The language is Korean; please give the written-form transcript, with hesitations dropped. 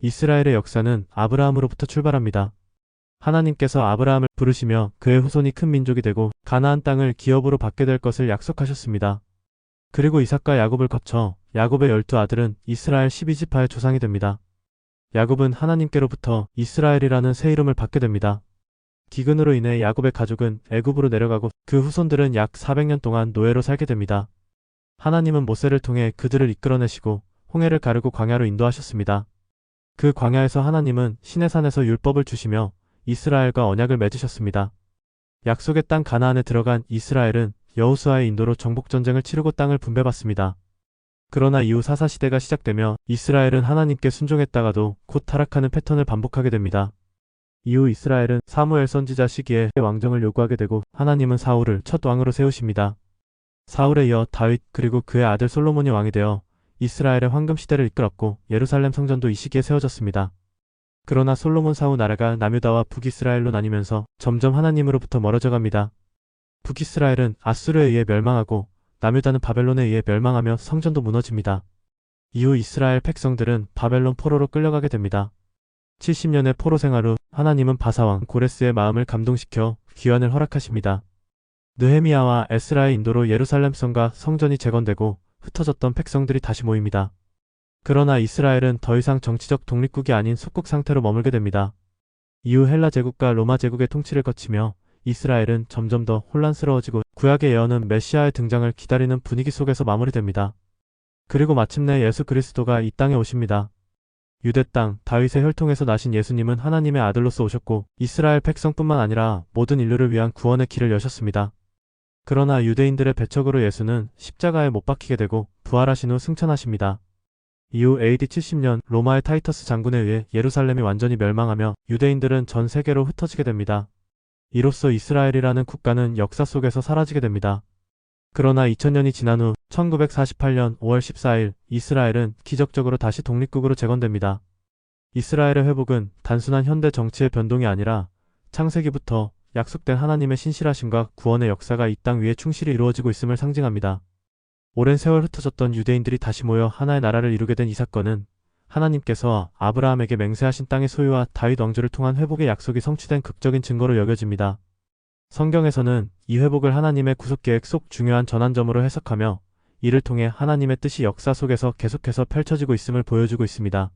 이스라엘의 역사는 아브라함으로부터 출발합니다. 하나님께서 아브라함을 부르시며 그의 후손이 큰 민족이 되고 가나안 땅을 기업으로 받게 될 것을 약속하셨습니다. 그리고 이삭과 야곱을 거쳐 야곱의 12아들은 이스라엘 12지파의 조상이 됩니다. 야곱은 하나님께로부터 이스라엘이라는 새 이름을 받게 됩니다. 기근으로 인해 야곱의 가족은 애굽으로 내려가고 그 후손들은 약 400년 동안 노예로 살게 됩니다. 하나님은 모세를 통해 그들을 이끌어내시고 홍해를 가르고 광야로 인도하셨습니다. 그 광야에서 하나님은 시내산에서 율법을 주시며 이스라엘과 언약을 맺으셨습니다. 약속의 땅 가나안에 들어간 이스라엘은 여호수아의 인도로 정복전쟁을 치르고 땅을 분배받습니다. 그러나 이후 사사시대가 시작되며 이스라엘은 하나님께 순종했다가도 곧 타락하는 패턴을 반복하게 됩니다. 이후 이스라엘은 사무엘 선지자 시기에 왕정을 요구하게 되고 하나님은 사울을 첫 왕으로 세우십니다. 사울에 이어 다윗 그리고 그의 아들 솔로몬이 왕이 되어 이스라엘의 황금시대를 이끌었고 예루살렘 성전도 이 시기에 세워졌습니다. 그러나 솔로몬 사후 나라가 남유다와 북이스라엘로 나뉘면서 점점 하나님으로부터 멀어져 갑니다. 북이스라엘은 아수르에 의해 멸망하고 남유다는 바벨론에 의해 멸망하며 성전도 무너집니다. 이후 이스라엘 백성들은 바벨론 포로로 끌려가게 됩니다. 70년의 포로 생활 후 하나님은 바사왕 고레스의 마음을 감동시켜 귀환을 허락하십니다. 느헤미야와 에스라의 인도로 예루살렘 성과 성전이 재건되고 흩어졌던 백성들이 다시 모입니다. 그러나 이스라엘은 더 이상 정치적 독립국이 아닌 속국 상태로 머물게 됩니다. 이후 헬라 제국과 로마 제국의 통치를 거치며 이스라엘은 점점 더 혼란스러워지고 구약의 예언은 메시아의 등장을 기다리는 분위기 속에서 마무리됩니다. 그리고 마침내 예수 그리스도가 이 땅에 오십니다. 유대 땅 다윗의 혈통에서 나신 예수님은 하나님의 아들로서 오셨고 이스라엘 백성뿐만 아니라 모든 인류를 위한 구원의 길을 여셨습니다. 그러나 유대인들의 배척으로 예수는 십자가에 못 박히게 되고 부활하신 후 승천하십니다. 이후 AD 70년 로마의 타이터스 장군에 의해 예루살렘이 완전히 멸망하며 유대인들은 전 세계로 흩어지게 됩니다. 이로써 이스라엘이라는 국가는 역사 속에서 사라지게 됩니다. 그러나 2000년이 지난 후 1948년 5월 14일 이스라엘은 기적적으로 다시 독립국으로 재건됩니다. 이스라엘의 회복은 단순한 현대 정치의 변동이 아니라 창세기부터 약속된 하나님의 신실하심과 구원의 역사가 이 땅 위에 충실히 이루어지고 있음을 상징합니다. 오랜 세월 흩어졌던 유대인들이 다시 모여 하나의 나라를 이루게 된 이 사건은 하나님께서 아브라함에게 맹세하신 땅의 소유와 다윗 왕조를 통한 회복의 약속이 성취된 극적인 증거로 여겨집니다. 성경에서는 이 회복을 하나님의 구속계획 속 중요한 전환점으로 해석하며 이를 통해 하나님의 뜻이 역사 속에서 계속해서 펼쳐지고 있음을 보여주고 있습니다.